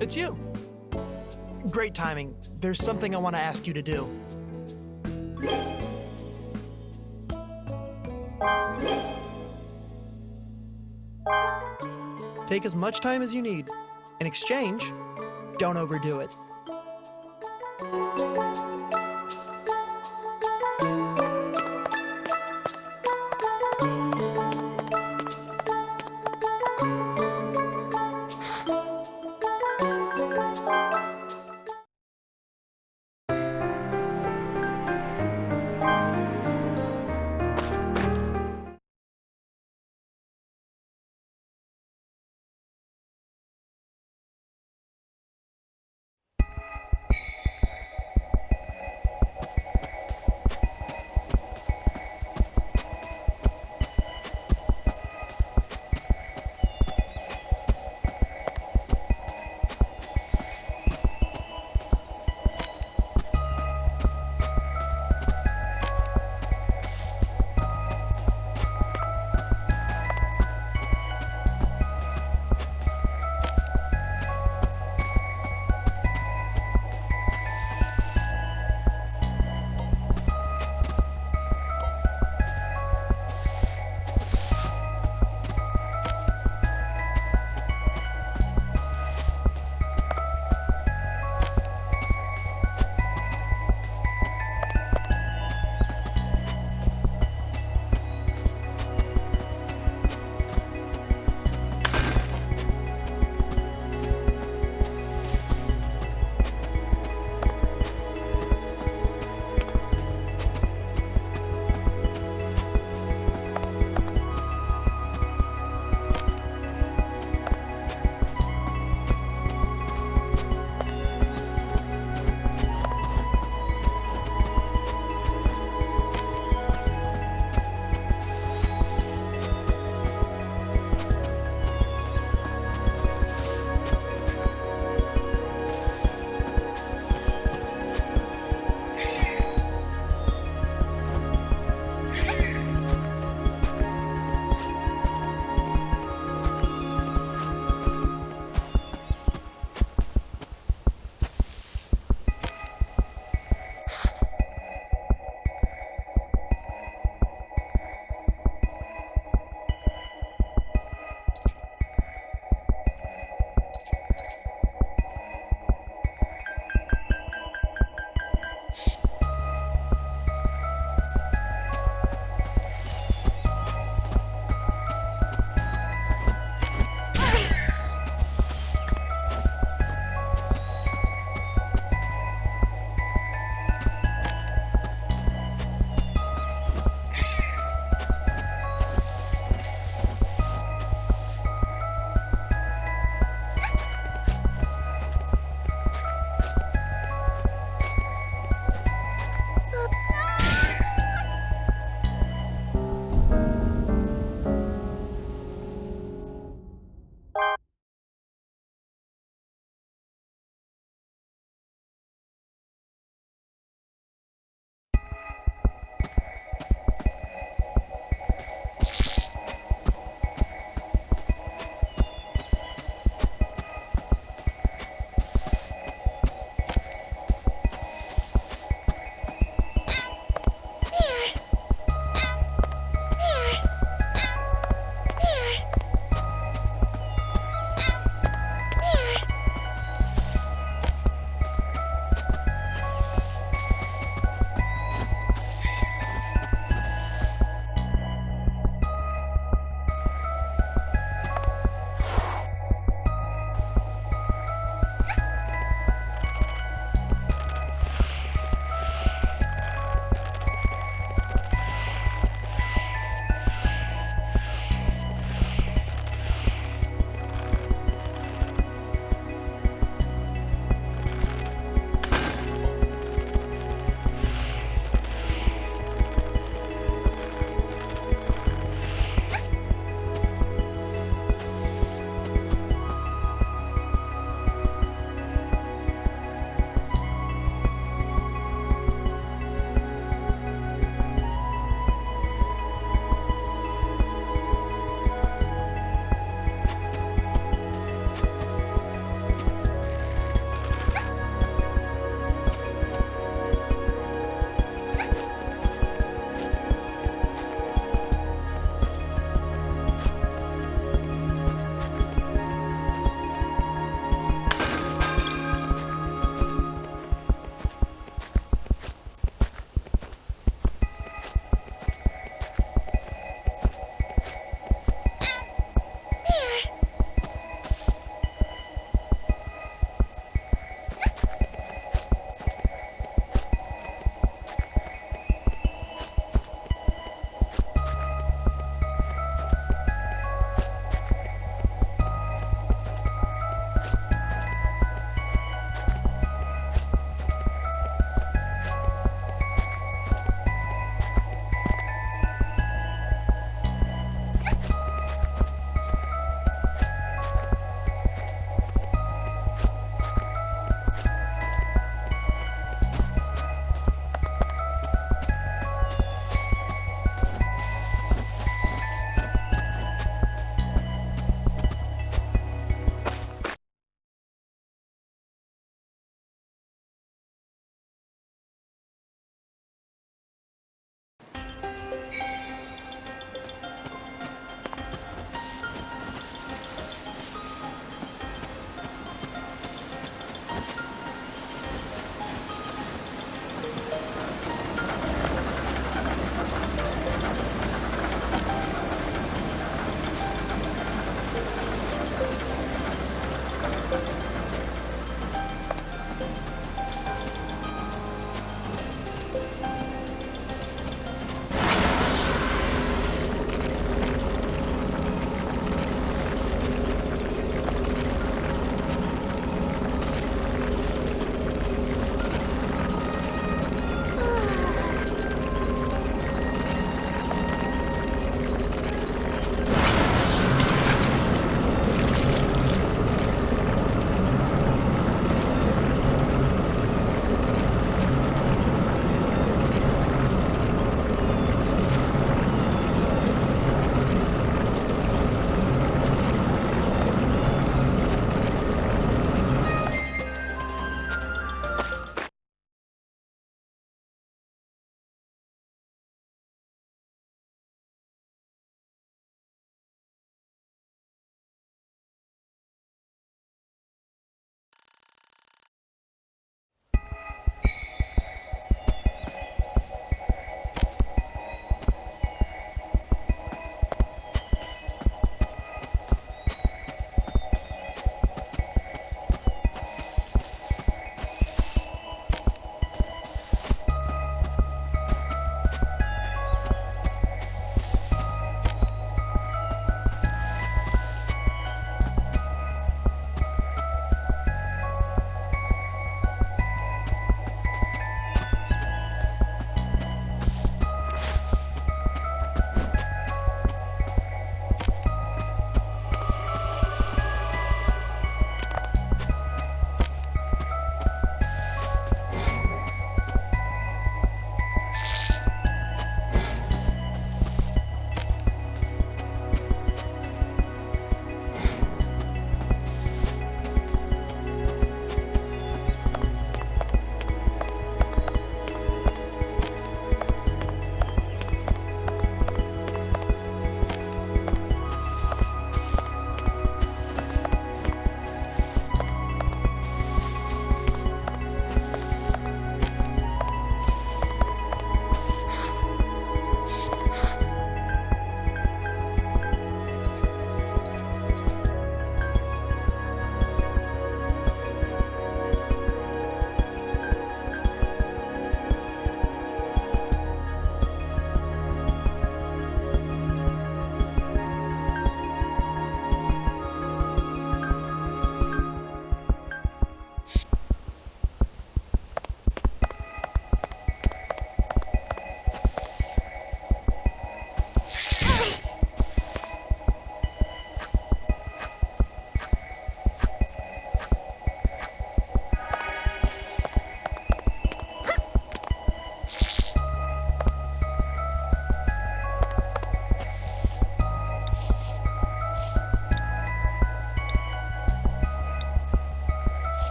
It's you. Great timing. There's something I want to ask you to do. Take as much time as you need. In exchange, don't overdo it.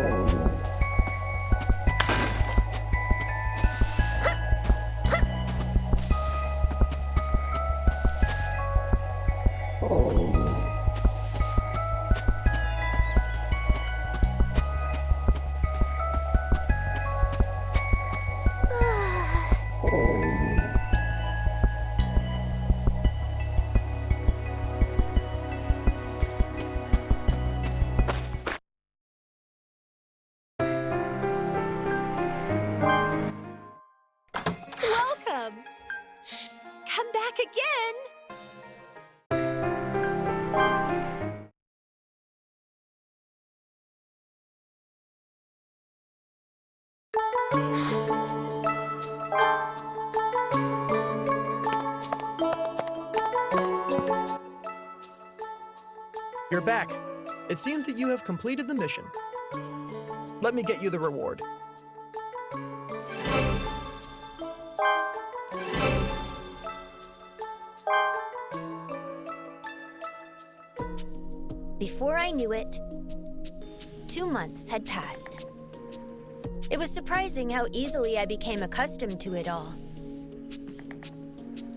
Welcome! Come back again! You're back. It seems that you have completed the mission. Let me get you the reward. Before I knew it, 2 months had passed. It was surprising how easily I became accustomed to it all.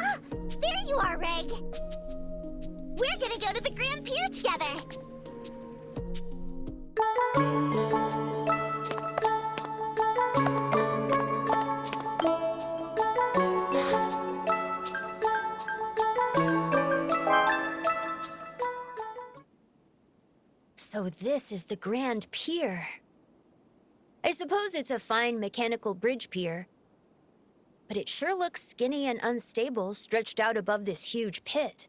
Ah, there you are, Reg. We're gonna go to the Grand Pier together. So this is the Grand Pier. I suppose it's a fine mechanical bridge pier, but it sure looks skinny and unstable stretched out above this huge pit.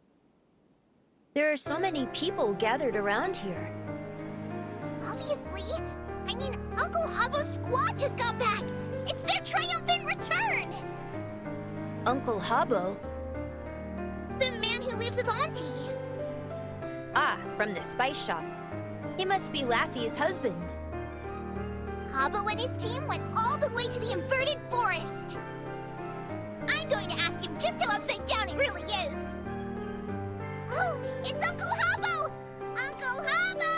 There are so many people gathered around here. Obviously. I mean, Uncle Habbo's squad just got back. It's their triumphant return. Uncle Habbo? The man who lives with Auntie. Ah, from the spice shop. He must be Laffy's husband. Habbo and his team went all the way to the inverted forest. I'm going to ask him just how upside down it really is. Oh, it's Uncle Habbo! Uncle Habbo!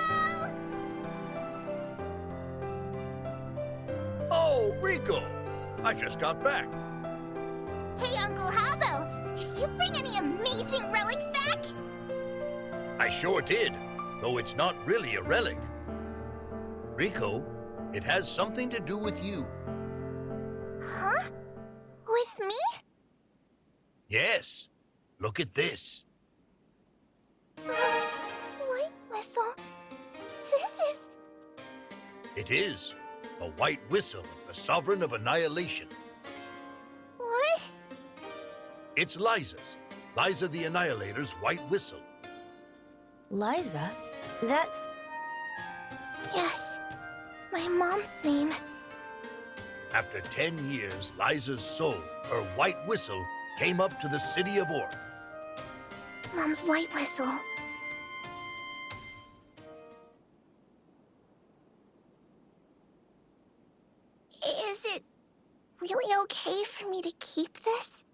Oh, Rico! I just got back. Hey, Uncle Habbo! Did you bring any amazing relics back? I sure did, though it's not really a relic. Rico, it has something to do with you. Huh? With me? Yes. Look at this. White whistle. This is... It is a white whistle of the Sovereign of Annihilation. What? It's Liza's. Liza the Annihilator's white whistle. Liza? That's... Yes. My mom's name. After 10 years, Liza's soul, her white whistle, came up to the city of Orth. Mom's white whistle. Is it really okay for me to keep this?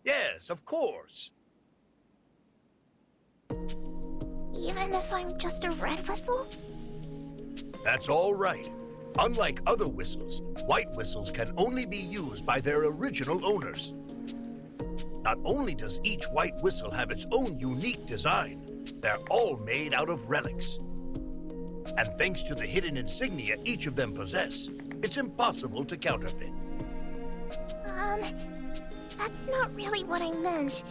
Yes, of course. Even if I'm just a red whistle? That's all right. Unlike other whistles, white whistles can only be used by their original owners. Not only does each white whistle have its own unique design, they're all made out of relics. And thanks to the hidden insignia each of them possess, it's impossible to counterfeit. That's not really what I meant.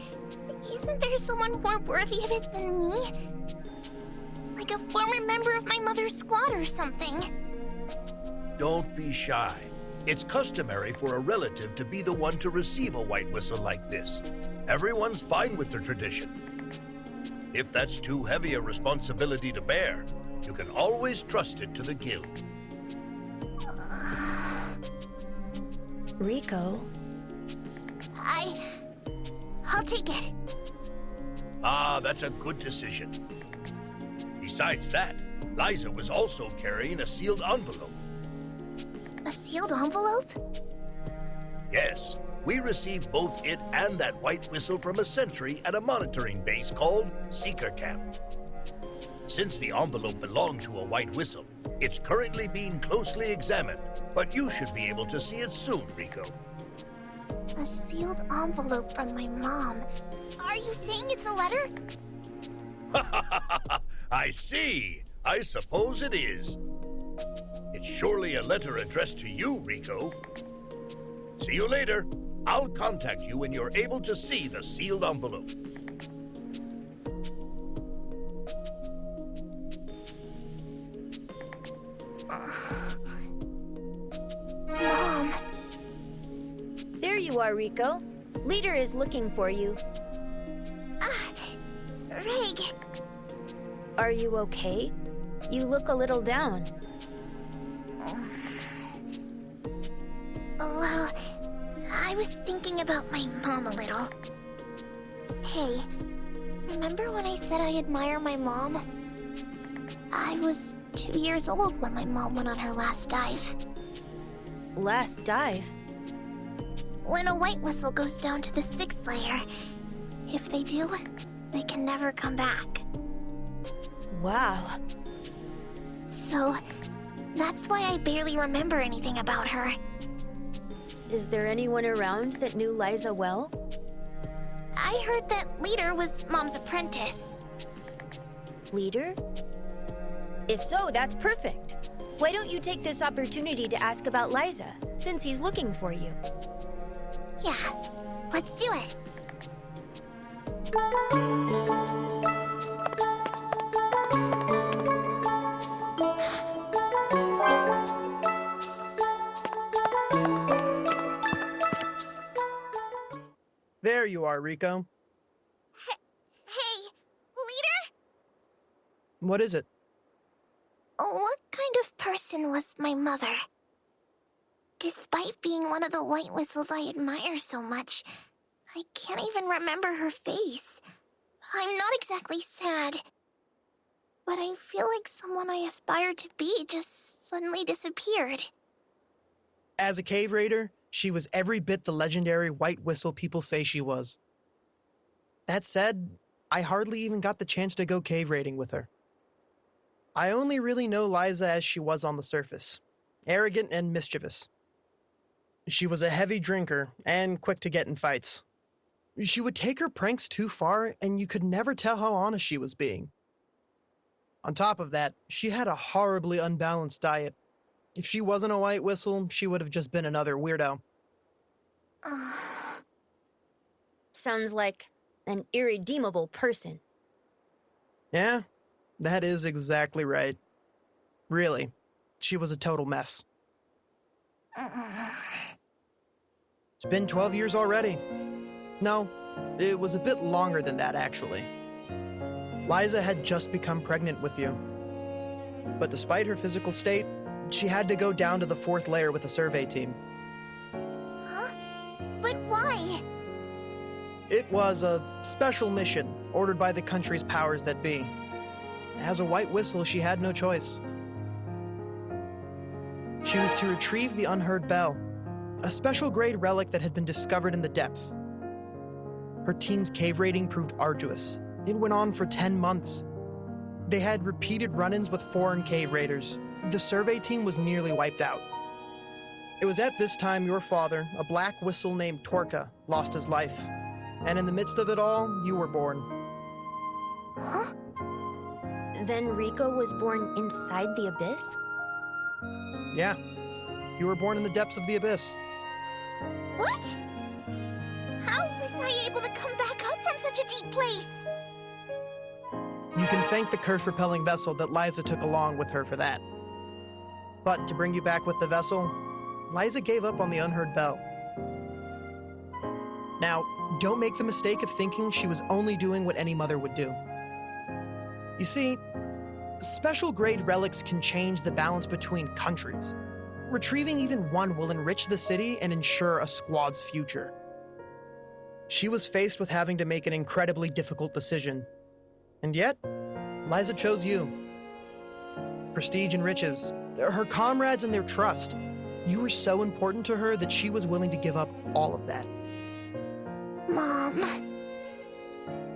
Isn't there someone more worthy of it than me? Like a former member of my mother's squad or something. Don't be shy. It's customary for a relative to be the one to receive a white whistle like this. Everyone's fine with the tradition. If that's too heavy a responsibility to bear, you can always trust it to the guild. Rico. I'll take it. Ah, that's a good decision. Besides that, Liza was also carrying a sealed envelope. A sealed envelope? Yes, we received both it and that white whistle from a sentry at a monitoring base called Seeker Camp. Since the envelope belonged to a white whistle, It's currently being closely examined, but you should be able to see it soon, Rico. A sealed envelope from my mom. Are you saying it's a letter? I see. I suppose it is. It's surely a letter addressed to you, Rico. See you later. I'll contact you when you're able to see the sealed envelope. Mom. There you are, Rico. Leader is looking for you. Rig. Are you okay? You look a little down. Well, I was thinking about my mom a little. Hey, remember when I said I admire my mom? I was 2 years old when my mom went on her last dive. Last dive? When a white whistle goes down to the 6th layer, if they do, they can never come back. Wow. So, that's why I barely remember anything about her. Is there anyone around that knew Liza well? I heard that Leader was Mom's apprentice. Leader? If so, that's perfect. Why don't you take this opportunity to ask about Liza, since he's looking for you? Yeah, let's do it. There you are, Rico. Hey, Leader? What is it? What kind of person was my mother? Despite being one of the white whistles I admire so much, I can't even remember her face. I'm not exactly sad, but I feel like someone I aspired to be just suddenly disappeared. As a cave raider, she was every bit the legendary white whistle people say she was. That said, I hardly even got the chance to go cave raiding with her. I only really know Liza as she was on the surface, arrogant and mischievous. She was a heavy drinker and quick to get in fights. She would take her pranks too far, and you could never tell how honest she was being. On top of that, she had a horribly unbalanced diet. If she wasn't a white whistle, she would have just been another weirdo. Sounds like an irredeemable person. Yeah, that is exactly right. Really, she was a total mess. It's been 12 years already. No, it was a bit longer than that, actually. Liza had just become pregnant with you. But despite her physical state, she had to go down to the 4th layer with the survey team. Huh? But why? It was a special mission ordered by the country's powers that be. As a white whistle, she had no choice. She was to retrieve the unheard bell, a special grade relic that had been discovered in the depths. Her team's cave raiding proved arduous. It went on for 10 months. They had repeated run-ins with foreign cave raiders. The survey team was nearly wiped out. It was at this time your father, a black whistle named Torka, lost his life. And in the midst of it all, you were born. Huh? Then Rico was born inside the abyss? Yeah, you were born in the depths of the abyss. What? How was I able to come back up from such a deep place? You can thank the curse-repelling vessel that Liza took along with her for that. But to bring you back with the vessel, Liza gave up on the unheard bell. Now, don't make the mistake of thinking she was only doing what any mother would do. You see, special grade relics can change the balance between countries. Retrieving even one will enrich the city and ensure a squad's future. She was faced with having to make an incredibly difficult decision. And yet, Liza chose you. Prestige and riches, her comrades and their trust. You were so important to her that she was willing to give up all of that. Mom.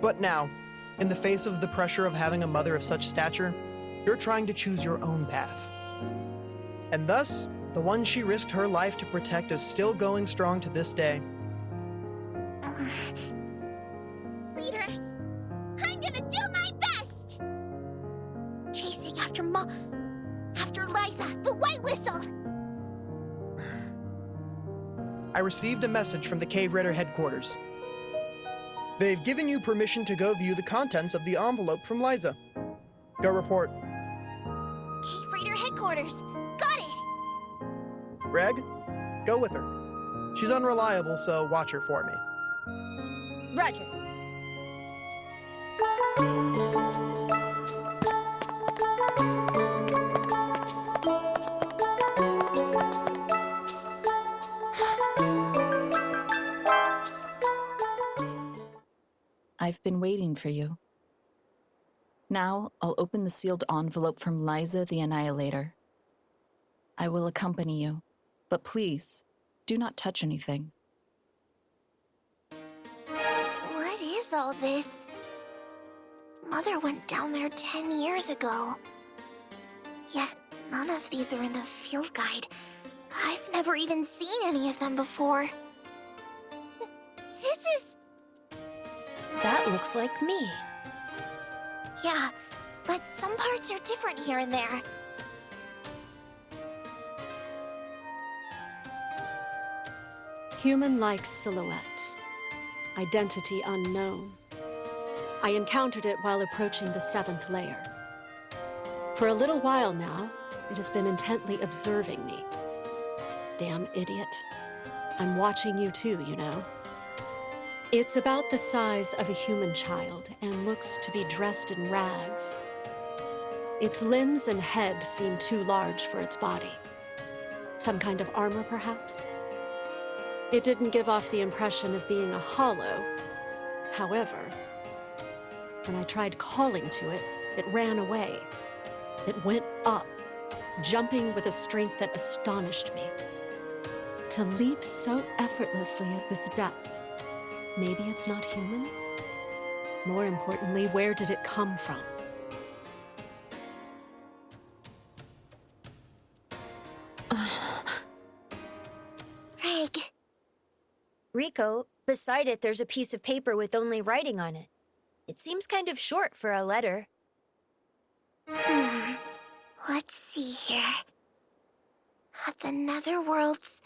But now, in the face of the pressure of having a mother of such stature, you're trying to choose your own path. And thus, the one she risked her life to protect is still going strong to this day. Leader, I'm gonna do my best! Chasing after after Liza, the White Whistle! I received a message from the Cave Raider headquarters. They've given you permission to go view the contents of the envelope from Liza. Go report. Cave Raider headquarters. Got it! Greg, go with her. She's unreliable, so watch her for me. Roger. I've been waiting for you. Now, I'll open the sealed envelope from Liza the Annihilator. I will accompany you, but please, do not touch anything. What is all this? Mother went down there 10 years ago. Yet, none of these are in the field guide. I've never even seen any of them before. This is... That looks like me. Yeah, but some parts are different here and there. Human-like silhouette. Identity unknown. I encountered it while approaching the 7th layer. For a little while now, it has been intently observing me. Damn idiot. I'm watching you too, you know. It's about the size of a human child and looks to be dressed in rags. Its limbs and head seem too large for its body. Some kind of armor, perhaps? It didn't give off the impression of being a hollow. However, when I tried calling to it, it ran away. It went up, jumping with a strength that astonished me. To leap so effortlessly at this depth, maybe it's not human? More importantly, where did it come from? Reg. Rico, beside it, there's a piece of paper with only writing on it. It seems kind of short for a letter. Let's see here. At the netherworld's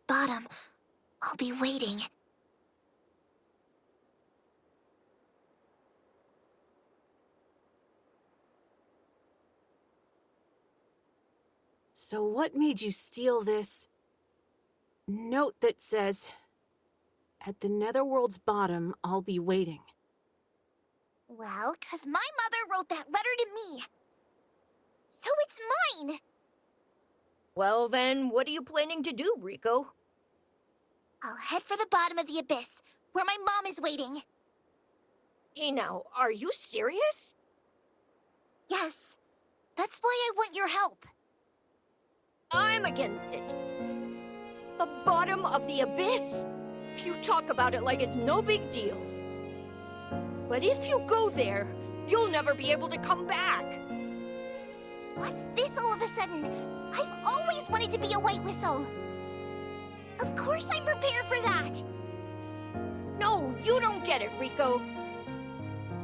bottom, I'll be waiting. So what made you steal this note that says, "At the netherworld's bottom, I'll be waiting"? Well, 'cause my mother wrote that letter to me. So it's mine! Well then, what are you planning to do, Rico? I'll head for the bottom of the abyss, where my mom is waiting. Hey now, are you serious? Yes. That's why I want your help. I'm against it. The bottom of the abyss? You talk about it like it's no big deal. But if you go there, you'll never be able to come back. What's this all of a sudden? I've always wanted to be a White Whistle. Of course I'm prepared for that. No, you don't get it, Rico.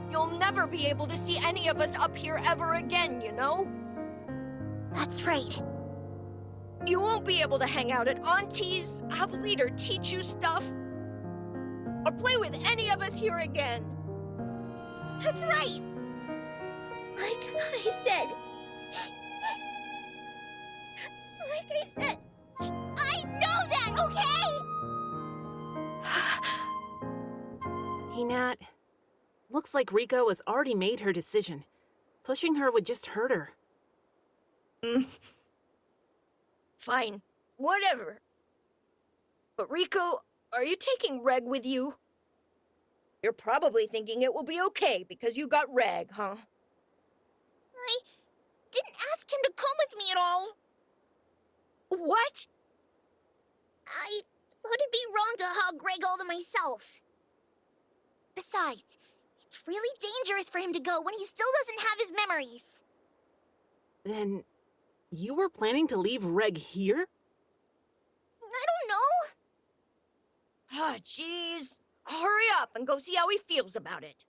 You'll never be able to see any of us up here ever again, you know? That's right. You won't be able to hang out at Auntie's, have Leader teach you stuff, or play with any of us here again. That's right. Like I said, I know that, okay? Hey, Nat. Looks like Rico has already made her decision. Pushing her would just hurt her. Fine, whatever. But Rico, are you taking Reg with you? You're probably thinking it will be okay because you got Reg, huh? I didn't ask him to come with me at all. What? I thought it'd be wrong to hog Greg all to myself. Besides, it's really dangerous for him to go when he still doesn't have his memories. Then you were planning to leave Reg here? I don't know. Ah, jeez. Hurry up and go see how he feels about it.